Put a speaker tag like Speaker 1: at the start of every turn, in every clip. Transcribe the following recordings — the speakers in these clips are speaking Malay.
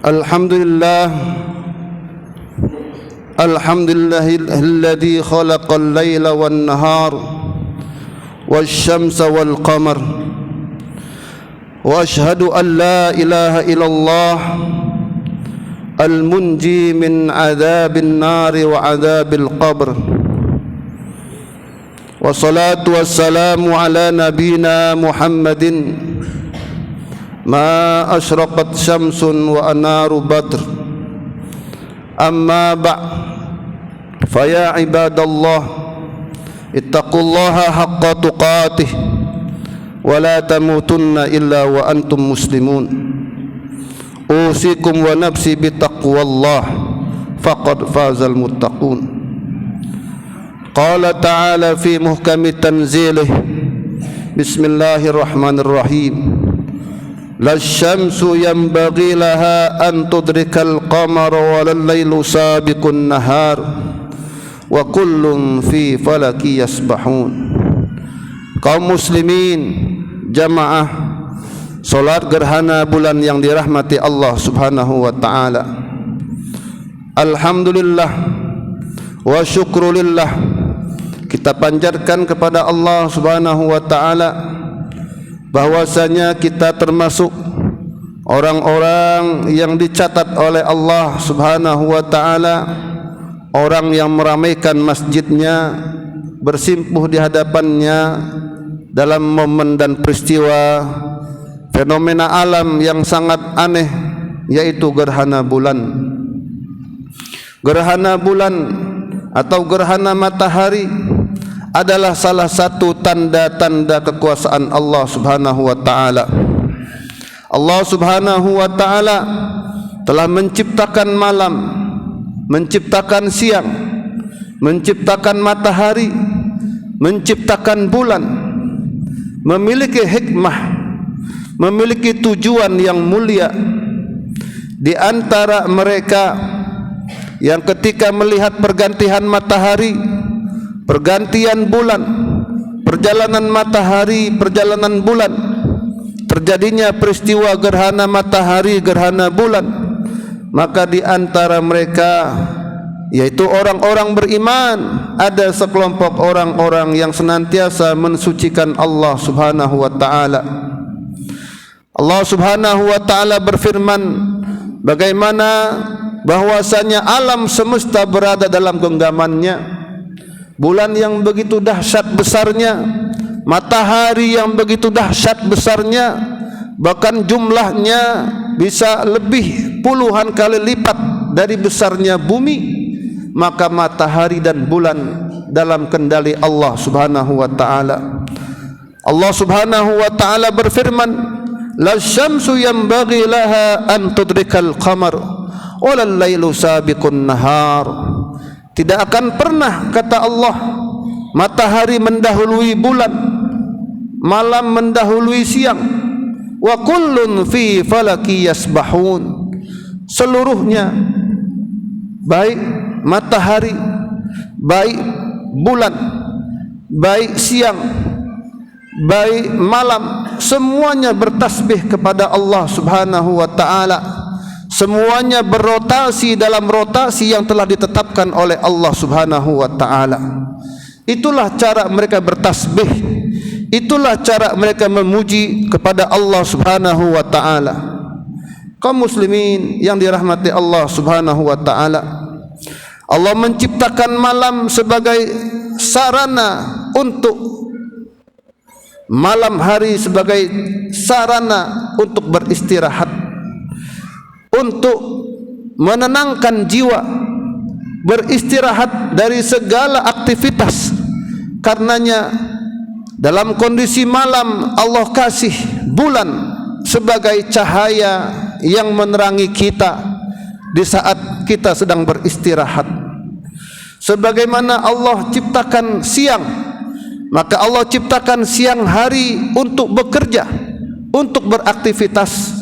Speaker 1: Alhamdulillah Alhamdulillahilladzi khalaqal laila wan nahar wasyamsa wal qamar wa asyhadu an la ilaha illallah al-munji min adzabin nari wa adzabil qabr wa salatu wassalamu ala nabina Muhammadin ma asyraqat syamsun wa anaru badr amma faya ibadallah ittaqullaha haqqa tuqatih wa la tamutunna illa wa antum muslimun usikum wa nafsi bitaqwallah faqad fazal muttaqun qala ta'ala fi muhkami tanzilih bismillahirrahmanirrahim la syamsu yanbaghi laha an tudrikal qamara wa lal lailu sabiqun nahar wa kullun fi falaki yasbahun. Kaum muslimin jamaah salat gerhana bulan yang dirahmati Allah Subhanahu wa taala. Alhamdulillah wa syukrulillah, kita panjatkan kepada Allah Subhanahu wa taala bahwasanya kita termasuk orang-orang yang dicatat oleh Allah Subhanahu wa taala, orang yang meramaikan masjidnya, bersimpuh di hadapannya dalam momen dan peristiwa fenomena alam yang sangat aneh, yaitu gerhana bulan. Gerhana bulan atau gerhana matahari adalah salah satu tanda-tanda kekuasaan Allah Subhanahu wa taala. Allah Subhanahu wa taala telah menciptakan malam, menciptakan siang, menciptakan matahari, menciptakan bulan, memiliki hikmah, memiliki tujuan yang mulia. Di antara mereka yang ketika melihat pergantian matahari, pergantian bulan, perjalanan matahari, perjalanan bulan, terjadinya peristiwa gerhana matahari, gerhana bulan, maka di antara mereka, yaitu orang-orang beriman, ada sekelompok orang-orang yang senantiasa mensucikan Allah Subhanahu wa taala. Allah Subhanahu wa taala berfirman bagaimana bahwasanya alam semesta berada dalam genggamannya. Bulan yang begitu dahsyat besarnya, matahari yang begitu dahsyat besarnya, bahkan jumlahnya bisa lebih puluhan kali lipat dari besarnya bumi, maka matahari dan bulan dalam kendali Allah Subhanahu wa taala. Allah Subhanahu wa taala berfirman, la syamsu yanbaghi laha an tudrikal qamar wa lal lailu sabiqun nahar. Tidak akan pernah, kata Allah, matahari mendahului bulan, malam mendahului siang. Wa kullun fi falaki yasbahun. Seluruhnya, baik matahari, baik bulan, baik siang, baik malam, semuanya bertasbih kepada Allah Subhanahu wa taala. Semuanya berotasi dalam rotasi yang telah ditetapkan oleh Allah Subhanahu wa taala. Itulah cara mereka bertasbih, itulah cara mereka memuji kepada Allah Subhanahu wa taala. Kaum muslimin yang dirahmati Allah Subhanahu wa taala, Allah menciptakan malam sebagai sarana untuk malam hari, sebagai sarana untuk beristirahat, untuk menenangkan jiwa, beristirahat dari segala aktivitas. Karenanya dalam kondisi malam Allah kasih bulan sebagai cahaya yang menerangi kita di saat kita sedang beristirahat. Sebagaimana Allah ciptakan siang, maka Allah ciptakan siang hari untuk bekerja, untuk beraktivitas.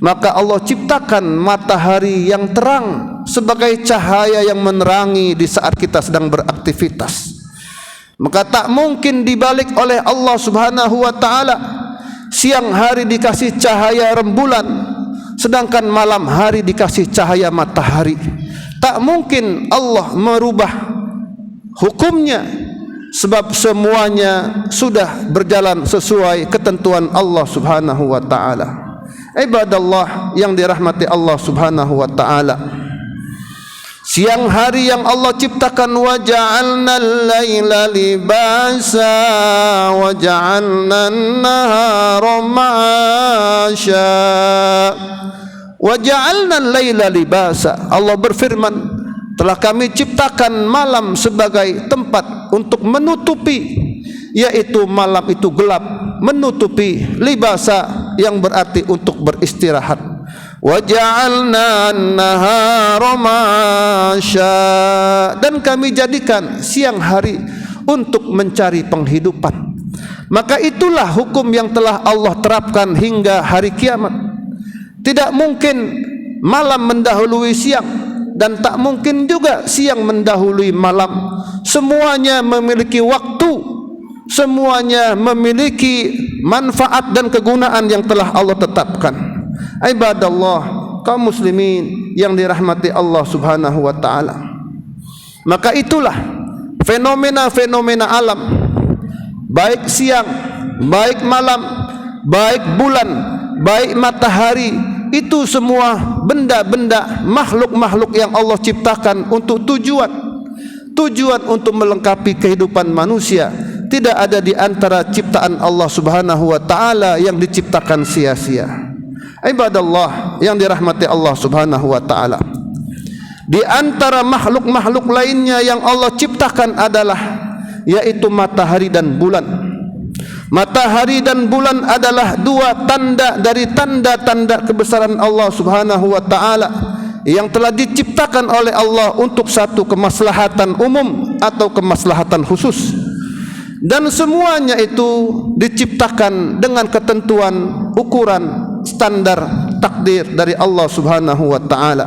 Speaker 1: Maka Allah ciptakan matahari yang terang sebagai cahaya yang menerangi di saat kita sedang beraktivitas. Maka tak mungkin dibalik oleh Allah Subhanahu wa taala. Siang hari dikasih cahaya rembulan, sedangkan malam hari dikasih cahaya matahari. Tak mungkin Allah merubah hukumnya, sebab semuanya sudah berjalan sesuai ketentuan Allah Subhanahu wa taala. Ibadallah yang dirahmati Allah Subhanahu wa taala, siang hari yang Allah ciptakan, wa ja'alna al-laila libasa wa ja'alna an-nahara ma'asha. Wa ja'alna al-laila libasa, Allah berfirman, telah kami ciptakan malam sebagai tempat untuk menutupi, yaitu malam itu gelap, menutupi, libasa yang berarti untuk beristirahat. Wa ja'alna an-nahara ma'asha, dan kami jadikan siang hari untuk mencari penghidupan. Maka itulah hukum yang telah Allah terapkan hingga hari kiamat. Tidak mungkin malam mendahului siang, dan tak mungkin juga siang mendahului malam. Semuanya memiliki waktu, semuanya memiliki manfaat dan kegunaan yang telah Allah tetapkan. Ibadallah, kaum muslimin yang dirahmati Allah Subhanahu wa taala, maka itulah fenomena-fenomena alam, baik siang, baik malam, baik bulan, baik matahari, itu semua benda-benda, makhluk-makhluk yang Allah ciptakan untuk tujuan untuk melengkapi kehidupan manusia. Tidak ada di antara ciptaan Allah Subhanahu wa taala yang diciptakan sia-sia. Ibadallah yang dirahmati Allah Subhanahu wa taala, di antara makhluk-makhluk lainnya yang Allah ciptakan adalah yaitu matahari dan bulan. Matahari dan bulan adalah dua tanda dari tanda-tanda kebesaran Allah Subhanahu wa taala yang telah diciptakan oleh Allah untuk satu kemaslahatan umum atau kemaslahatan khusus. Dan semuanya itu diciptakan dengan ketentuan, ukuran, standar, takdir dari Allah Subhanahu wa taala.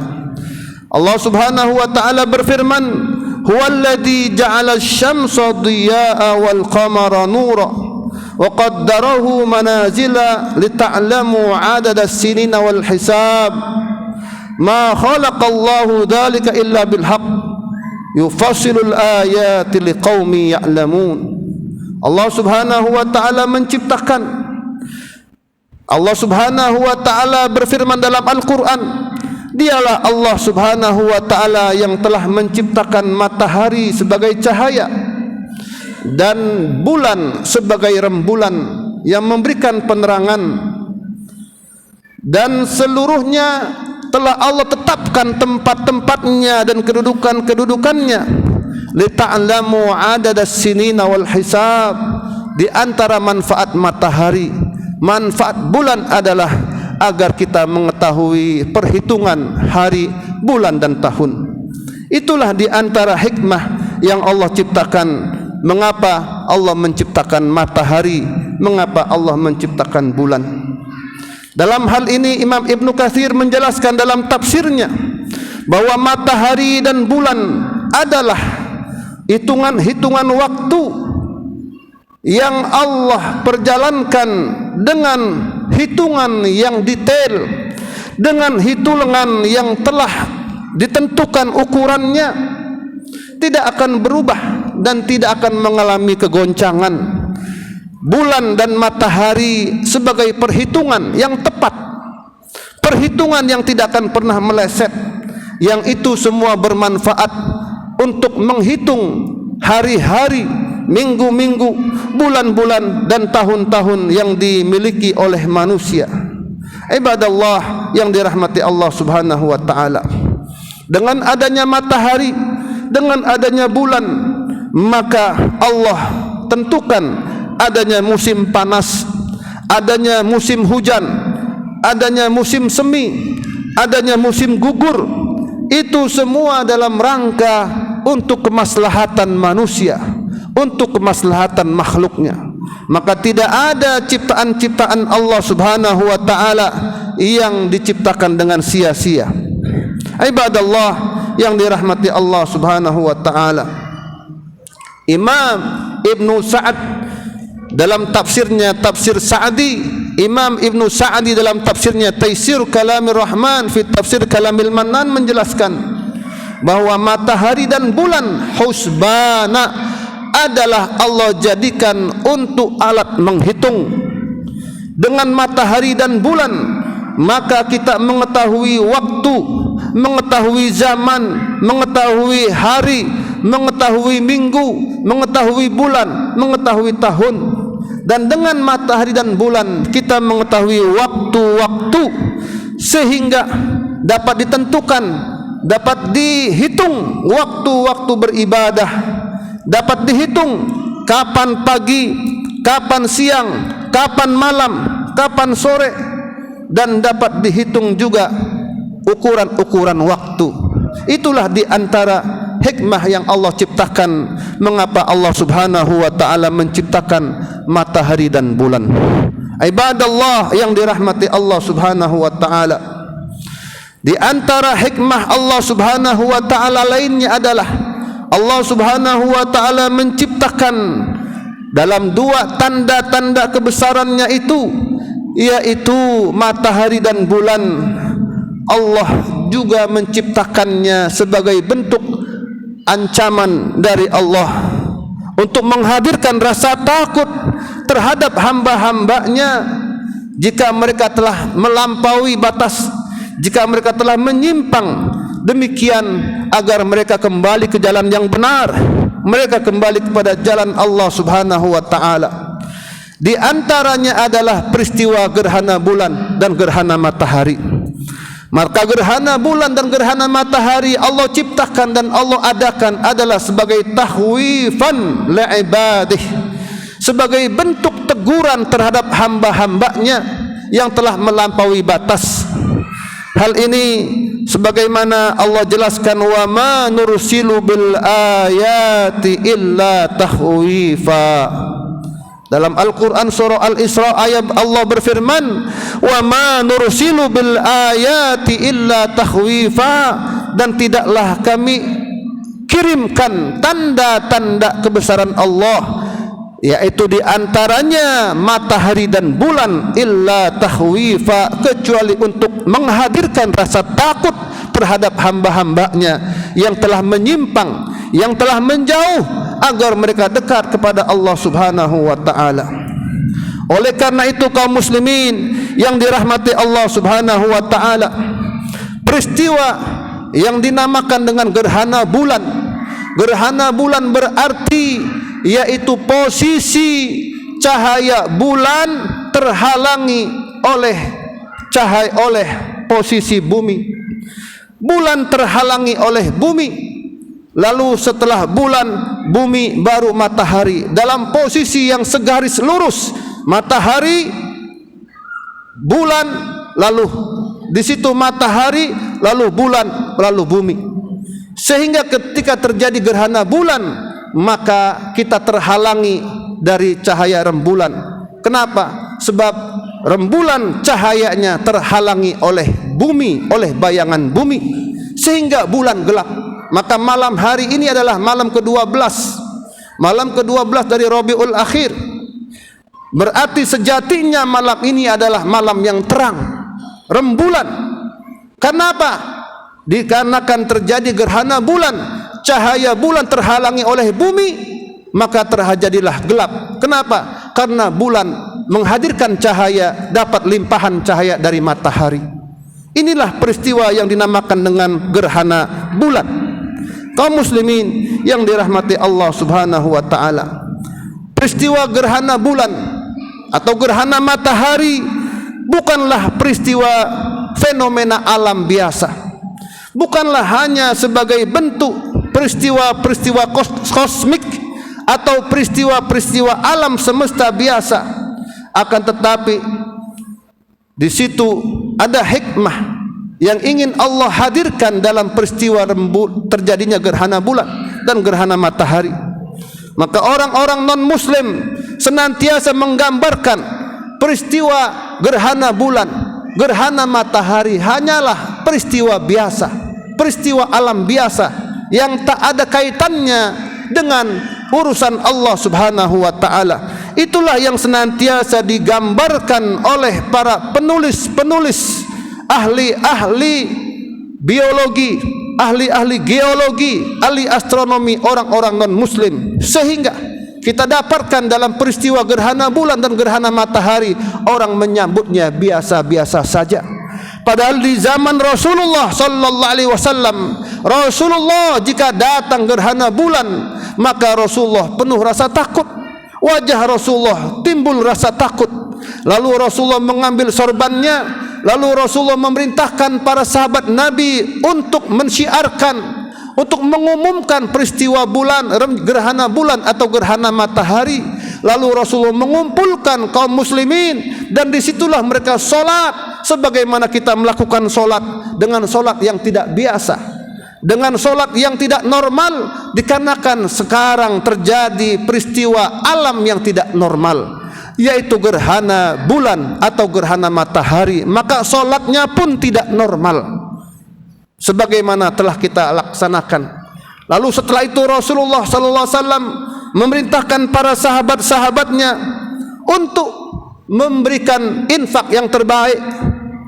Speaker 1: Allah Subhanahu wa taala berfirman, "Huwallazi ja'ala asy-syamsa dhiyaa'a wal qamara nura wa qaddarahu manazila lita'lamu 'adada as-sinina wal hisab. Ma khalaqallahu dzalika illa bil haqq yufassilul ayati liqaumin ya'lamun." Allah Subhanahu wa taala menciptakan, Allah Subhanahu wa taala berfirman dalam Al-Qur'an, dialah Allah Subhanahu wa taala yang telah menciptakan matahari sebagai cahaya dan bulan sebagai rembulan yang memberikan penerangan, dan seluruhnya telah Allah tetapkan tempat-tempatnya dan kedudukan-kedudukannya. Lita'lamu 'adadas sinina wal hisab, di antara manfaat matahari, manfaat bulan adalah agar kita mengetahui perhitungan hari, bulan dan tahun. Itulah di antara hikmah yang Allah ciptakan. Mengapa Allah menciptakan matahari, mengapa Allah menciptakan bulan. Dalam hal ini Imam Ibnu Katsir menjelaskan dalam tafsirnya bahwa matahari dan bulan adalah hitungan-hitungan waktu yang Allah perjalankan dengan hitungan yang detail, dengan hitungan yang telah ditentukan ukurannya, tidak akan berubah dan tidak akan mengalami kegoncangan. Bulan dan matahari sebagai perhitungan yang tepat, perhitungan yang tidak akan pernah meleset, yang itu semua bermanfaat untuk menghitung hari-hari, minggu-minggu, bulan-bulan dan tahun-tahun yang dimiliki oleh manusia. Ibadallah yang dirahmati Allah Subhanahu wa taala, dengan adanya matahari, dengan adanya bulan, maka Allah tentukan adanya musim panas, adanya musim hujan, adanya musim semi, adanya musim gugur. Itu semua dalam rangka untuk kemaslahatan manusia, untuk kemaslahatan makhluknya. Maka tidak ada ciptaan-ciptaan Allah Subhanahu wa taala yang diciptakan dengan sia-sia. Ibadallah yang dirahmati Allah Subhanahu wa taala, Imam Ibnu Sa'ad dalam tafsirnya, tafsir Sa'di, Imam Ibnu Sa'di dalam tafsirnya Taisir Kalamir Rahman fi Tafsir Kalamil Mannan menjelaskan bahwa matahari dan bulan husbana adalah Allah jadikan untuk alat menghitung. Dengan matahari dan bulan maka kita mengetahui waktu, mengetahui zaman, mengetahui hari, mengetahui minggu, mengetahui bulan, mengetahui tahun. Dan dengan matahari dan bulan kita mengetahui waktu-waktu sehingga dapat ditentukan, dapat dihitung waktu-waktu beribadah, dapat dihitung kapan pagi, kapan siang, kapan malam, kapan sore, dan dapat dihitung juga ukuran-ukuran waktu. Itulah di antara hikmah yang Allah ciptakan, mengapa Allah Subhanahu wa taala menciptakan matahari dan bulan. Ibadallah yang dirahmati Allah Subhanahu wa taala, di antara hikmah Allah Subhanahu wa taala lainnya adalah Allah Subhanahu wa taala menciptakan dalam dua tanda-tanda kebesarannya itu, yaitu matahari dan bulan. Allah juga menciptakannya sebagai bentuk ancaman dari Allah untuk menghadirkan rasa takut terhadap hamba-hambanya jika mereka telah melampaui batas, jika mereka telah menyimpang. Demikian agar mereka kembali ke jalan yang benar, mereka kembali kepada jalan Allah Subhanahu wa taala. Di antaranya adalah peristiwa gerhana bulan dan gerhana matahari. Maka gerhana bulan dan gerhana matahari Allah ciptakan dan Allah adakan adalah sebagai tahwifan li'ibadih, sebagai bentuk teguran terhadap hamba-hambanya yang telah melampaui batas. Hal ini sebagaimana Allah jelaskan, wa ma nursilu bil ayati illa tahwifa. Dalam Al-Quran surah Al-Isra ayat Allah berfirman, wa ma nursilu bil ayati illa tahwifa, dan tidaklah kami kirimkan tanda-tanda kebesaran Allah, yaitu di antaranya matahari dan bulan, illa tahwifa, kecuali untuk menghadirkan rasa takut terhadap hamba-hambanya yang telah menyimpang, yang telah menjauh, agar mereka dekat kepada Allah Subhanahu wa taala. Oleh karena itu kaum muslimin yang dirahmati Allah Subhanahu wa taala, peristiwa yang dinamakan dengan gerhana bulan, gerhana bulan berarti yaitu posisi cahaya bulan terhalangi oleh cahaya, oleh posisi bumi. Bulan terhalangi oleh bumi, lalu setelah bulan, bumi, baru matahari dalam posisi yang segaris lurus. Matahari, bulan, lalu di situ matahari, lalu bulan, lalu bumi. Sehingga ketika terjadi gerhana bulan, maka kita terhalangi dari cahaya rembulan. Kenapa? Sebab rembulan cahayanya terhalangi oleh bumi, oleh bayangan bumi, sehingga bulan gelap. Maka malam hari ini adalah malam ke-12, malam ke-12 dari Rabiul Akhir. Berarti sejatinya malam ini adalah malam yang terang, rembulan. Kenapa? Dikarenakan terjadi gerhana bulan, cahaya bulan terhalangi oleh bumi, maka terjadilah gelap. Kenapa? Karena bulan menghadirkan cahaya, dapat limpahan cahaya dari matahari. Inilah peristiwa yang dinamakan dengan gerhana bulan. Kaum muslimin yang dirahmati Allah Subhanahu wa taala, peristiwa gerhana bulan atau gerhana matahari bukanlah peristiwa fenomena alam biasa, bukanlah hanya sebagai bentuk peristiwa-peristiwa kosmik atau peristiwa-peristiwa alam semesta biasa, akan tetapi di situ ada hikmah yang ingin Allah hadirkan dalam peristiwa terjadinya gerhana bulan dan gerhana matahari. Maka orang-orang non-muslim senantiasa menggambarkan peristiwa gerhana bulan, gerhana matahari hanyalah peristiwa biasa, peristiwa alam biasa yang tak ada kaitannya dengan urusan Allah Subhanahu wa taala. Itulah yang senantiasa digambarkan oleh para penulis-penulis, ahli-ahli biologi, ahli-ahli geologi, ahli astronomi, orang-orang non-muslim, sehingga kita dapatkan dalam peristiwa gerhana bulan dan gerhana matahari orang menyambutnya biasa-biasa saja. Padahal di zaman Rasulullah sallallahu alaihi wasallam, Rasulullah jika datang gerhana bulan, maka Rasulullah penuh rasa takut. Wajah Rasulullah timbul rasa takut. Lalu Rasulullah mengambil sorbannya, lalu Rasulullah memerintahkan para sahabat Nabi untuk mensyiarkan, untuk mengumumkan peristiwa bulan, gerhana bulan atau gerhana matahari. Lalu Rasulullah mengumpulkan kaum muslimin, dan disitulah mereka solat sebagaimana kita melakukan solat, dengan solat yang tidak biasa, dengan solat yang tidak normal, dikarenakan sekarang terjadi peristiwa alam yang tidak normal, yaitu gerhana bulan atau gerhana matahari. Maka solatnya pun tidak normal sebagaimana telah kita laksanakan. Lalu setelah itu Rasulullah sallallahu alaihi wasallam memerintahkan para sahabat-sahabatnya untuk memberikan infak yang terbaik,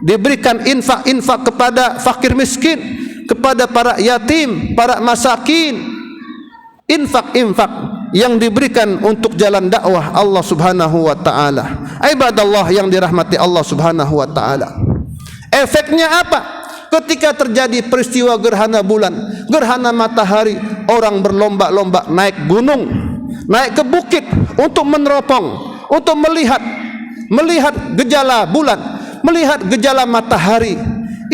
Speaker 1: diberikan infak-infak kepada fakir miskin, kepada para yatim, para masakin, infak-infak yang diberikan untuk jalan dakwah Allah Subhanahu wa taala. Ibadallah yang dirahmati Allah Subhanahu wa taala. Efeknya apa? Ketika terjadi peristiwa gerhana bulan, gerhana matahari, orang berlomba-lomba naik gunung, naik ke bukit untuk meneropong, untuk melihat gejala bulan, melihat gejala matahari.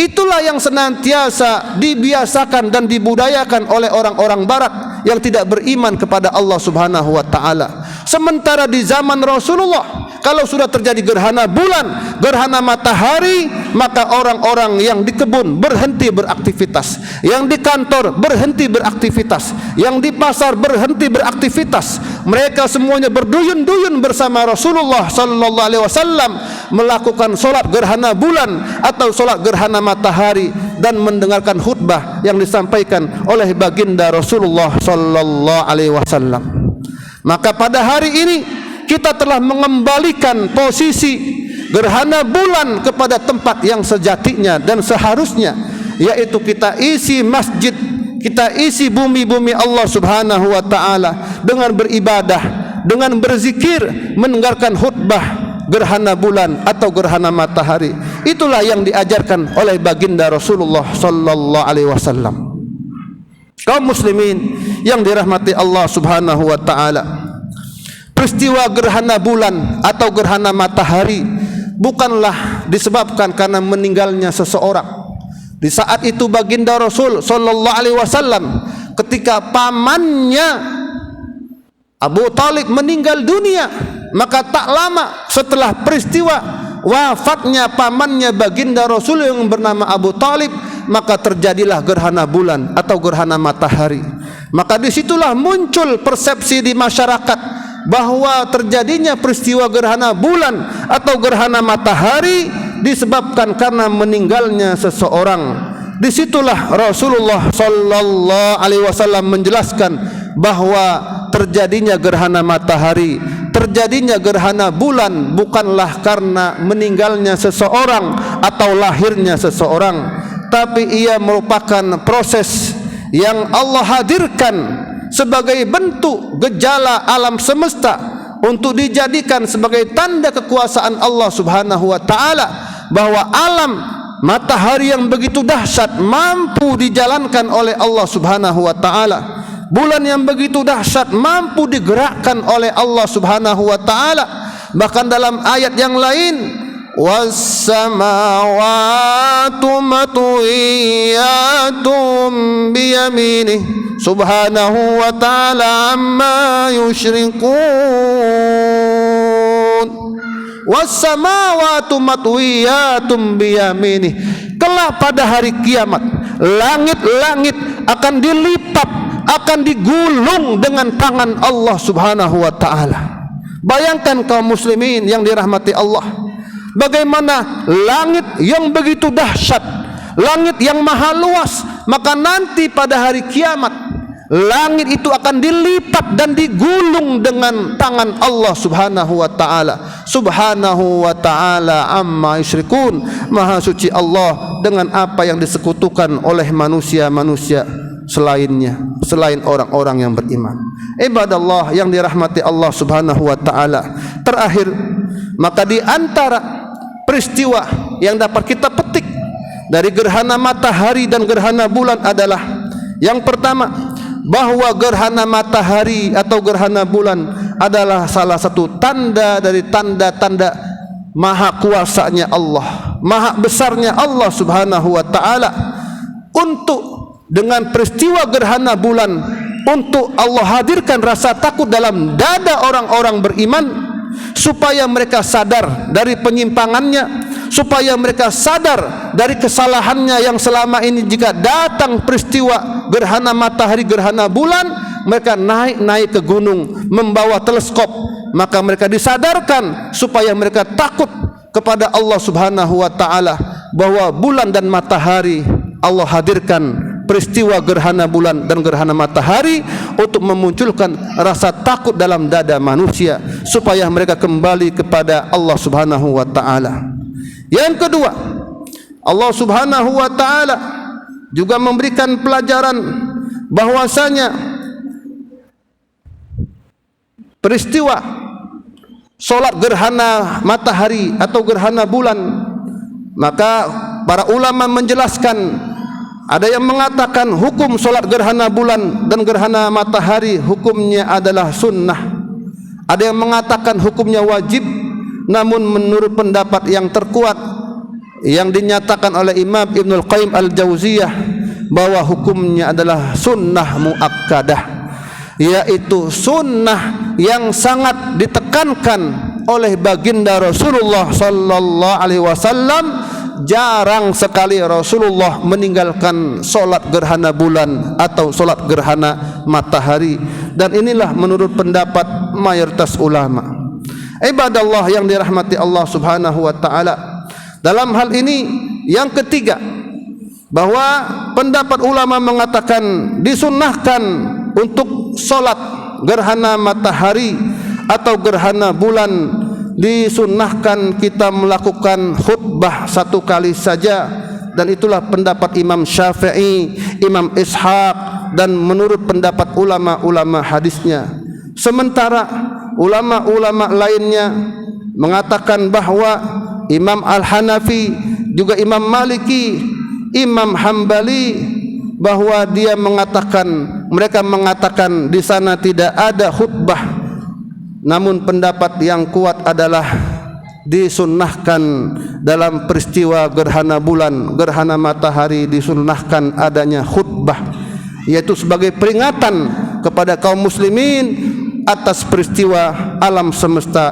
Speaker 1: Itulah yang senantiasa dibiasakan dan dibudayakan oleh orang-orang barat yang tidak beriman kepada Allah Subhanahu wa taala. Sementara di zaman Rasulullah, kalau sudah terjadi gerhana bulan, gerhana matahari, maka orang-orang yang di kebun berhenti beraktivitas, yang di kantor berhenti beraktivitas, yang di pasar berhenti beraktivitas. Mereka semuanya berduyun-duyun bersama Rasulullah sallallahu alaihi wasallam melakukan solat gerhana bulan atau solat gerhana matahari, dan mendengarkan khutbah yang disampaikan oleh baginda Rasulullah sallallahu alaihi wasallam. Maka pada hari ini kita telah mengembalikan posisi gerhana bulan kepada tempat yang sejatinya dan seharusnya, yaitu kita isi masjid, kita isi bumi-bumi Allah Subhanahu wa taala dengan beribadah, dengan berzikir, mendengarkan khutbah gerhana bulan atau gerhana matahari. Itulah yang diajarkan oleh baginda Rasulullah sallallahu alaihi wasallam. Kaum muslimin yang dirahmati Allah Subhanahu wa taala, peristiwa gerhana bulan atau gerhana matahari bukanlah disebabkan karena meninggalnya seseorang. Di saat itu baginda Rasul sallallahu alaihi wasallam, ketika pamannya Abu Talib meninggal dunia, maka tak lama setelah peristiwa wafatnya pamannya baginda Rasul yang bernama Abu Talib, maka terjadilah gerhana bulan atau gerhana matahari. Maka disitulah muncul persepsi di masyarakat bahwa terjadinya peristiwa gerhana bulan atau gerhana matahari disebabkan karena meninggalnya seseorang. Disitulah Rasulullah sallallahu alaihi wasallam menjelaskan bahwa terjadinya gerhana matahari, terjadinya gerhana bulan bukanlah karena meninggalnya seseorang atau lahirnya seseorang, tapi ia merupakan proses yang Allah hadirkan sebagai bentuk gejala alam semesta untuk dijadikan sebagai tanda kekuasaan Allah Subhanahu wa taala, bahwa alam matahari yang begitu dahsyat mampu dijalankan oleh Allah Subhanahu wa taala. Bulan yang begitu dahsyat mampu digerakkan oleh Allah Subhanahu wa taala. Bahkan dalam ayat yang lain, was-samawati matwiyatum biyaminih subhanahu wa ta'ala amma yusyrikun. Was-samawati matwiyatum biyaminih, kelak pada hari kiamat langit-langit akan dilipat, akan digulung dengan tangan Allah Subhanahu wa taala. Bayangkan kaum muslimin yang dirahmati Allah, bagaimana langit yang begitu dahsyat, langit yang maha luas, maka nanti pada hari kiamat langit itu akan dilipat dan digulung dengan tangan Allah Subhanahu wa taala. Subhanahu wa taala amma yusyrikun. Maha suci Allah dengan apa yang disekutukan oleh manusia-manusia selainnya, selain orang-orang yang beriman. Ibadallah yang dirahmati Allah Subhanahu wa taala. Terakhir, maka di antara peristiwa yang dapat kita petik dari gerhana matahari dan gerhana bulan adalah yang pertama, bahwa gerhana matahari atau gerhana bulan adalah salah satu tanda dari tanda-tanda maha kuasanya Allah, maha besarnya Allah Subhanahu wa taala. Untuk dengan peristiwa gerhana bulan, untuk Allah hadirkan rasa takut dalam dada orang-orang beriman, supaya mereka sadar dari penyimpangannya, supaya mereka sadar dari kesalahannya yang selama ini. Jika datang peristiwa gerhana matahari, gerhana bulan, mereka naik ke gunung membawa teleskop, maka mereka disadarkan supaya mereka takut kepada Allah Subhanahu wa taala, bahwa bulan dan matahari Allah hadirkan peristiwa gerhana bulan dan gerhana matahari untuk memunculkan rasa takut dalam dada manusia, supaya mereka kembali kepada Allah Subhanahu wa taala. Yang kedua, Allah Subhanahu wa taala juga memberikan pelajaran bahwasanya peristiwa solat gerhana matahari atau gerhana bulan, maka para ulama menjelaskan, ada yang mengatakan hukum solat gerhana bulan dan gerhana matahari hukumnya adalah sunnah, ada yang mengatakan hukumnya wajib. Namun menurut pendapat yang terkuat yang dinyatakan oleh Imam Ibnul Qayyim Al-Jauziyah, bahwa hukumnya adalah sunnah muakkadah, yaitu sunnah yang sangat ditekankan oleh baginda Rasulullah sallallahu alaihi wasallam. Jarang sekali Rasulullah meninggalkan solat gerhana bulan atau solat gerhana matahari, dan inilah menurut pendapat mayoritas ulama. Ibadallah yang dirahmati Allah Subhanahu wa taala. Dalam hal ini yang ketiga, bahwa pendapat ulama mengatakan disunnahkan untuk solat gerhana matahari atau gerhana bulan, disunnahkan kita melakukan khutbah satu kali saja, dan itulah pendapat Imam Syafi'i, Imam Ishaq, dan menurut pendapat ulama-ulama hadisnya. Sementara ulama-ulama lainnya mengatakan bahwa Imam Al-Hanafi, juga Imam Maliki, Imam Hambali, bahwa dia mengatakan, mereka mengatakan di sana tidak ada khutbah. Namun pendapat yang kuat adalah disunnahkan dalam peristiwa gerhana bulan, gerhana matahari, disunnahkan adanya khutbah, yaitu sebagai peringatan kepada kaum muslimin atas peristiwa alam semesta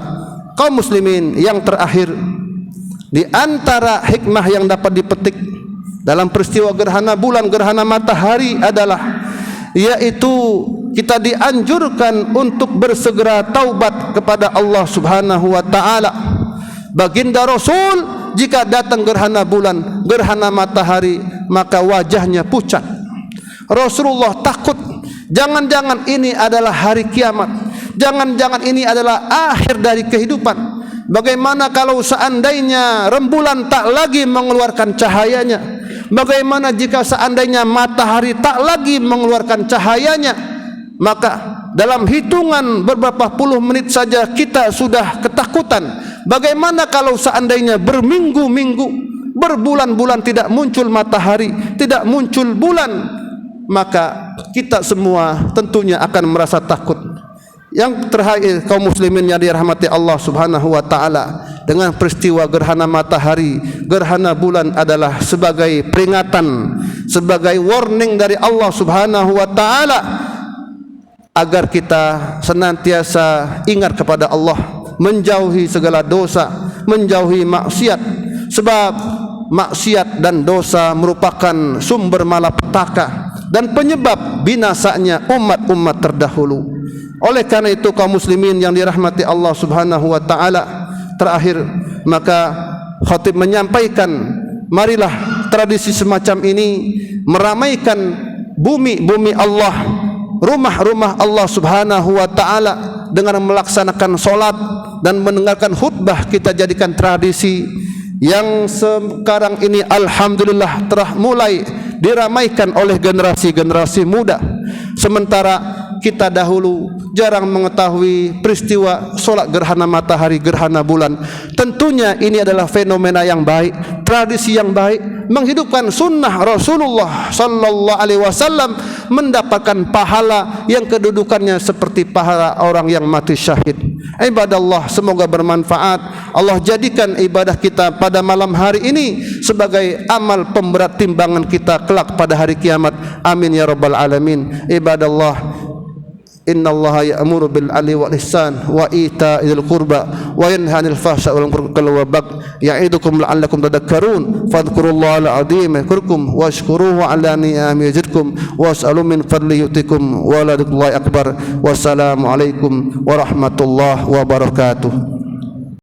Speaker 1: kaum muslimin. Yang terakhir, di antara hikmah yang dapat dipetik dalam peristiwa gerhana bulan, gerhana matahari adalah, yaitu kita dianjurkan untuk bersegera taubat kepada Allah Subhanahu wa taala. Baginda Rasul jika datang gerhana bulan, gerhana matahari, maka wajahnya pucat. Rasulullah takut, jangan-jangan ini adalah hari kiamat, jangan-jangan ini adalah akhir dari kehidupan. Bagaimana kalau seandainya rembulan tak lagi mengeluarkan cahayanya? Bagaimana jika seandainya matahari tak lagi mengeluarkan cahayanya? Maka dalam hitungan beberapa puluh menit saja kita sudah ketakutan. Bagaimana kalau seandainya berminggu-minggu, berbulan-bulan tidak muncul matahari, tidak muncul bulan? Maka kita semua tentunya akan merasa takut. Yang terakhir, kaum muslimin yang dirahmati Allah Subhanahu wa taala, dengan peristiwa gerhana matahari, gerhana bulan adalah sebagai peringatan, sebagai warning dari Allah Subhanahu wa taala agar kita senantiasa ingat kepada Allah, menjauhi segala dosa, menjauhi maksiat, sebab maksiat dan dosa merupakan sumber malapetaka dan penyebab binasanya umat-umat terdahulu. Oleh karena itu kaum muslimin yang dirahmati Allah Subhanahu wa taala, terakhir maka khatib menyampaikan, marilah tradisi semacam ini meramaikan bumi-bumi Allah rumah-rumah Allah Subhanahu wa taala dengan melaksanakan solat dan mendengarkan khutbah kita jadikan tradisi yang sekarang ini alhamdulillah telah mulai diramaikan oleh generasi-generasi muda. Sementara kita dahulu jarang mengetahui peristiwa solat gerhana matahari, gerhana bulan. Tentunya ini adalah fenomena yang baik, tradisi yang baik, menghidupkan sunnah Rasulullah sallallahu alaihi wasallam, mendapatkan pahala yang kedudukannya seperti pahala orang yang mati syahid. Ibadallah, semoga bermanfaat. Allah jadikan ibadah kita pada malam hari ini sebagai amal pemberat timbangan kita kelak pada hari kiamat. Amin ya rabbal alamin. Ibadallah, innallaha ya'muru bil 'adli wal ihsan wa ita'il qurba wa yanha 'anil fahsya'i wal munkari wal baghi ya'idukum la'allakum tadhakkarun fadhkurullaha al-'azim yadhkurkum washkuruhu 'ala ni'amihi yazidkum was'alu min fadlihi yu'tikum wa la dzikrullahi akbar. Wassalamu alaikum warahmatullahi wabarakatuh.